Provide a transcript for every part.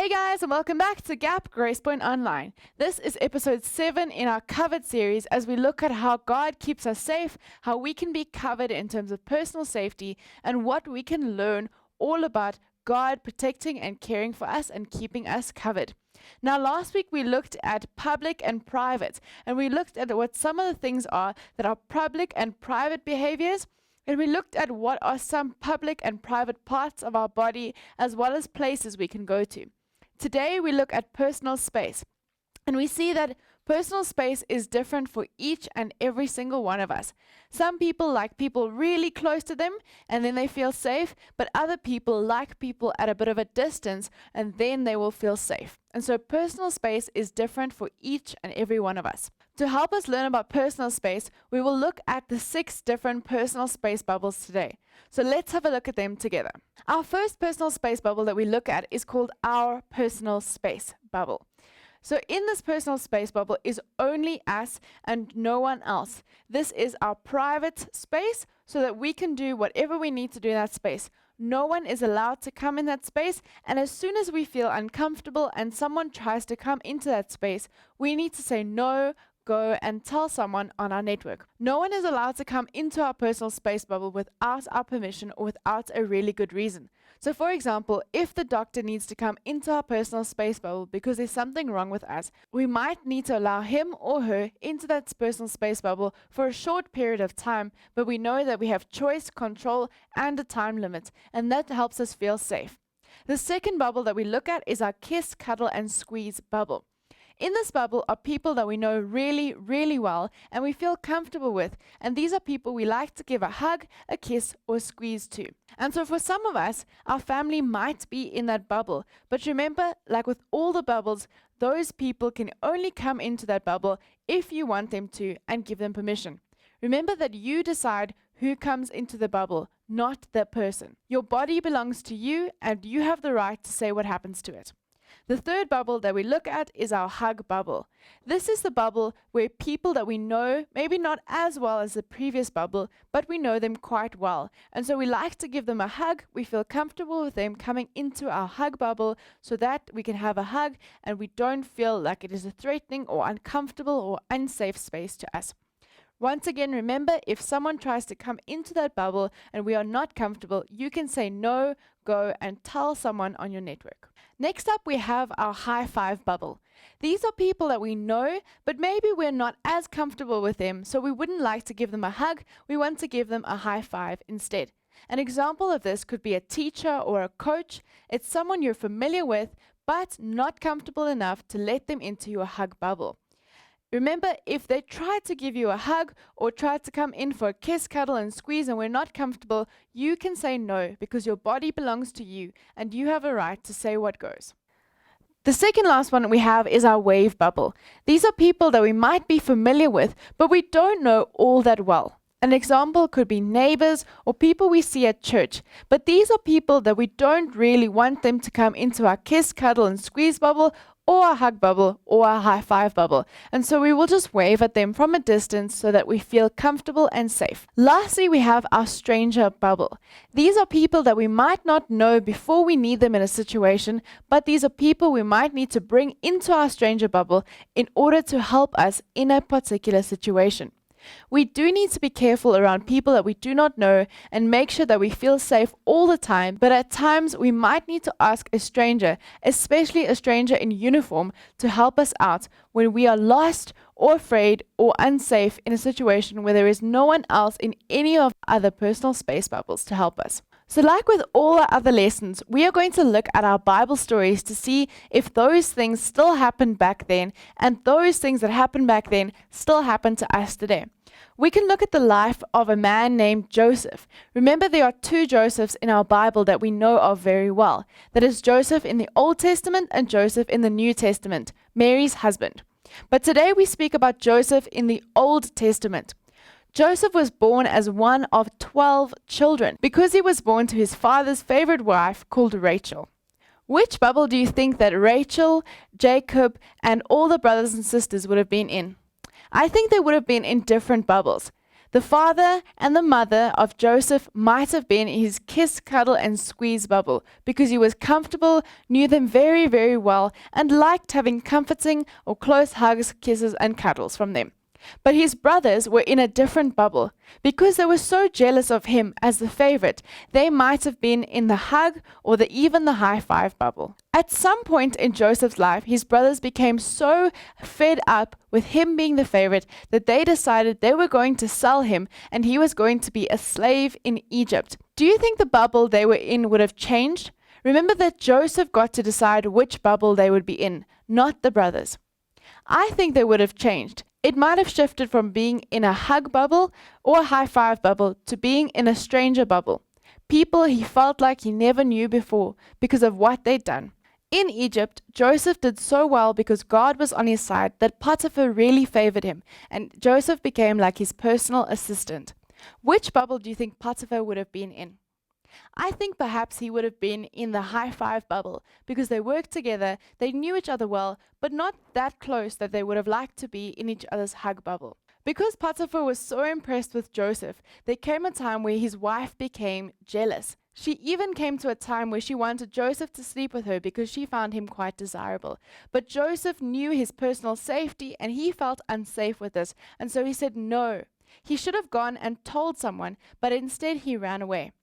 Hey guys, and welcome back to Gap Grace Point Online. This is episode 7 in our covered series as we look at how God keeps us safe, how we can be covered in terms of personal safety, and what we can learn all about God protecting and caring for us and keeping us covered. Now, last week we looked at public and private, and we looked at what some of the things are that are public and private behaviors. And we looked at what are some public and private parts of our body, as well as places we can go to. Today we look at personal space, and we see that personal space is different for each and every single one of us. Some people like people really close to them, and then they feel safe, but other people like people at a bit of a distance, and then they will feel safe. And so personal space is different for each and every one of us. To help us learn about personal space, we will look at the 6 different personal space bubbles today. So let's have a look at them together. Our first personal space bubble that we look at is called our personal space bubble. So in this personal space bubble is only us and no one else. This is our private space so that we can do whatever we need to do in that space. No one is allowed to come in that space, and as soon as we feel uncomfortable and someone tries to come into that space, we need to say no, go and tell someone on our network. No one is allowed to come into our personal space bubble without our permission or without a really good reason. So for example, if the doctor needs to come into our personal space bubble because there's something wrong with us, we might need to allow him or her into that personal space bubble for a short period of time, but we know that we have choice, control, and a time limit, and that helps us feel safe. The second bubble that we look at is our kiss, cuddle, and squeeze bubble. In this bubble are people that we know really, really well and we feel comfortable with. And these are people we like to give a hug, a kiss, or a squeeze to. And so for some of us, our family might be in that bubble. But remember, like with all the bubbles, those people can only come into that bubble if you want them to and give them permission. Remember that you decide who comes into the bubble, not that person. Your body belongs to you and you have the right to say what happens to it. The third bubble that we look at is our hug bubble. This is the bubble where people that we know, maybe not as well as the previous bubble, but we know them quite well. And so we like to give them a hug. We feel comfortable with them coming into our hug bubble so that we can have a hug and we don't feel like it is a threatening or uncomfortable or unsafe space to us. Once again, remember, if someone tries to come into that bubble and we are not comfortable, you can say no, go, and tell someone on your network. Next up, we have our high five bubble. These are people that we know, but maybe we're not as comfortable with them, so we wouldn't like to give them a hug. We want to give them a high five instead. An example of this could be a teacher or a coach. It's someone you're familiar with, but not comfortable enough to let them into your hug bubble. Remember, if they try to give you a hug or try to come in for a kiss, cuddle, and squeeze and we're not comfortable, you can say no because your body belongs to you and you have a right to say what goes. The second last one we have is our wave bubble. These are people that we might be familiar with, but we don't know all that well. An example could be neighbors or people we see at church, but these are people that we don't really want them to come into our kiss, cuddle, and squeeze bubble or a hug bubble, or a high five bubble. And so we will just wave at them from a distance so that we feel comfortable and safe. Lastly, we have our stranger bubble. These are people that we might not know before we need them in a situation, but these are people we might need to bring into our stranger bubble in order to help us in a particular situation. We do need to be careful around people that we do not know and make sure that we feel safe all the time, but at times we might need to ask a stranger, especially a stranger in uniform, to help us out when we are lost or afraid or unsafe in a situation where there is no one else in any of our other personal space bubbles to help us. So like with all our other lessons, we are going to look at our Bible stories to see if those things still happened back then and those things that happened back then still happen to us today. We can look at the life of a man named Joseph. Remember, there are 2 Josephs in our Bible that we know of very well. That is Joseph in the Old Testament and Joseph in the New Testament, Mary's husband. But today we speak about Joseph in the Old Testament. Joseph was born as one of 12 children because he was born to his father's favorite wife called Rachel. Which bubble do you think that Rachel, Jacob, and all the brothers and sisters would have been in? I think they would have been in different bubbles. The father and the mother of Joseph might have been in his kiss, cuddle, and squeeze bubble because he was comfortable, knew them very, very well, and liked having comforting or close hugs, kisses, and cuddles from them. But his brothers were in a different bubble. Because they were so jealous of him as the favorite, they might have been in the hug or even the high five bubble. At some point in Joseph's life, his brothers became so fed up with him being the favorite that they decided they were going to sell him and he was going to be a slave in Egypt. Do you think the bubble they were in would have changed? Remember that Joseph got to decide which bubble they would be in, not the brothers. I think they would have changed. It might have shifted from being in a hug bubble or a high five bubble to being in a stranger bubble. People he felt like he never knew before because of what they'd done. In Egypt, Joseph did so well because God was on his side that Potiphar really favored him, and Joseph became like his personal assistant. Which bubble do you think Potiphar would have been in? I think perhaps he would have been in the high five bubble because they worked together, they knew each other well, but not that close that they would have liked to be in each other's hug bubble. Because Potiphar was so impressed with Joseph, there came a time where his wife became jealous. She even came to a time where she wanted Joseph to sleep with her because she found him quite desirable. But Joseph knew his personal safety and he felt unsafe with this, and so he said no. He should have gone and told someone, but instead he ran away.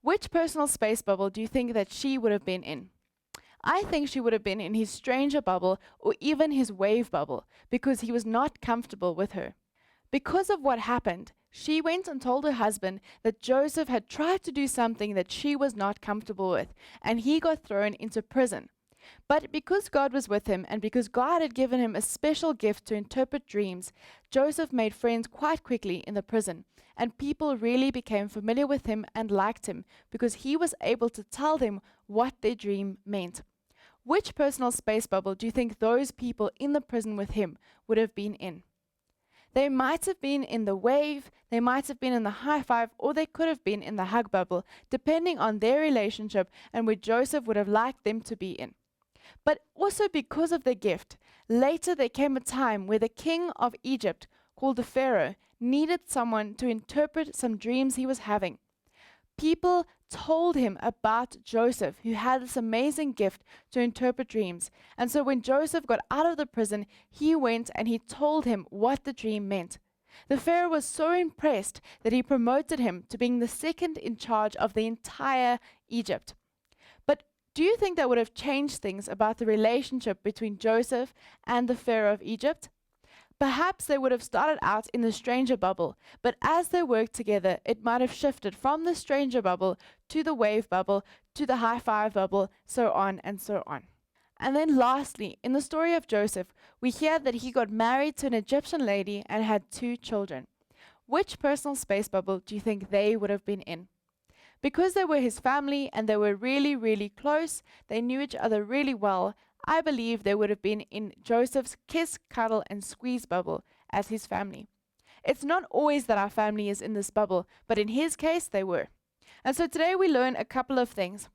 Which personal space bubble do you think that she would have been in? I think she would have been in his stranger bubble or even his wave bubble because he was not comfortable with her. Because of what happened, she went and told her husband that Joseph had tried to do something that she was not comfortable with, and he got thrown into prison. But because God was with him and because God had given him a special gift to interpret dreams, Joseph made friends quite quickly in the prison, and people really became familiar with him and liked him because he was able to tell them what their dream meant. Which personal space bubble do you think those people in the prison with him would have been in? They might have been in the wave, they might have been in the high five, or they could have been in the hug bubble, depending on their relationship and where Joseph would have liked them to be in. But also because of their gift, later there came a time where the king of Egypt, called the Pharaoh, needed someone to interpret some dreams he was having. People told him about Joseph, who had this amazing gift to interpret dreams. And so when Joseph got out of the prison, he went and he told him what the dream meant. The Pharaoh was so impressed that he promoted him to being the second in charge of the entire Egypt. But do you think that would have changed things about the relationship between Joseph and the Pharaoh of Egypt? Perhaps they would have started out in the stranger bubble, but as they worked together, it might have shifted from the stranger bubble to the wave bubble to the high five bubble, so on and so on. And then lastly, in the story of Joseph, we hear that he got married to an Egyptian lady and had 2 children. Which personal space bubble do you think they would have been in? Because they were his family and they were really, really close, they knew each other really well, I believe they would have been in Joseph's kiss, cuddle, and squeeze bubble as his family. It's not always that our family is in this bubble, but in his case, they were. And so today we learn a couple of things.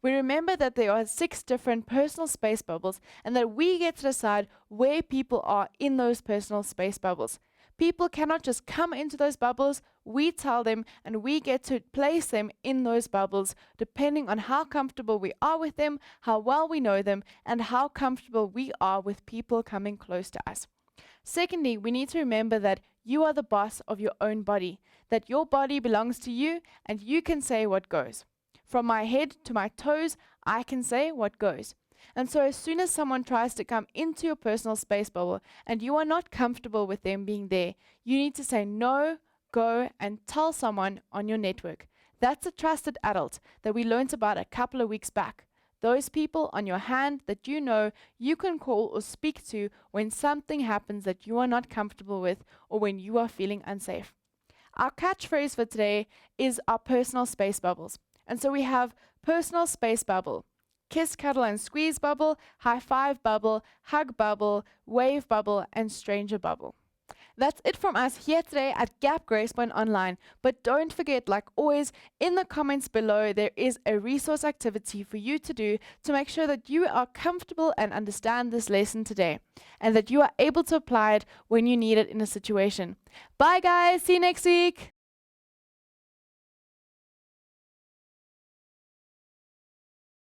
We remember that there are 6 different personal space bubbles and that we get to decide where people are in those personal space bubbles. People cannot just come into those bubbles, we tell them, and we get to place them in those bubbles depending on how comfortable we are with them, how well we know them, and how comfortable we are with people coming close to us. Secondly, we need to remember that you are the boss of your own body, that your body belongs to you and you can say what goes. From my head to my toes, I can say what goes. And so as soon as someone tries to come into your personal space bubble and you are not comfortable with them being there, you need to say no, go, and tell someone on your network. That's a trusted adult that we learned about a couple of weeks back. Those people on your hand that you know you can call or speak to when something happens that you are not comfortable with or when you are feeling unsafe. Our catchphrase for today is our personal space bubbles. And so we have personal space bubble, kiss, cuddle, and squeeze bubble, high five bubble, hug bubble, wave bubble, and stranger bubble. That's it from us here today at Gap Grace Point Online. But don't forget, like always, in the comments below, there is a resource activity for you to do to make sure that you are comfortable and understand this lesson today, and that you are able to apply it when you need it in a situation. Bye, guys. See you next week.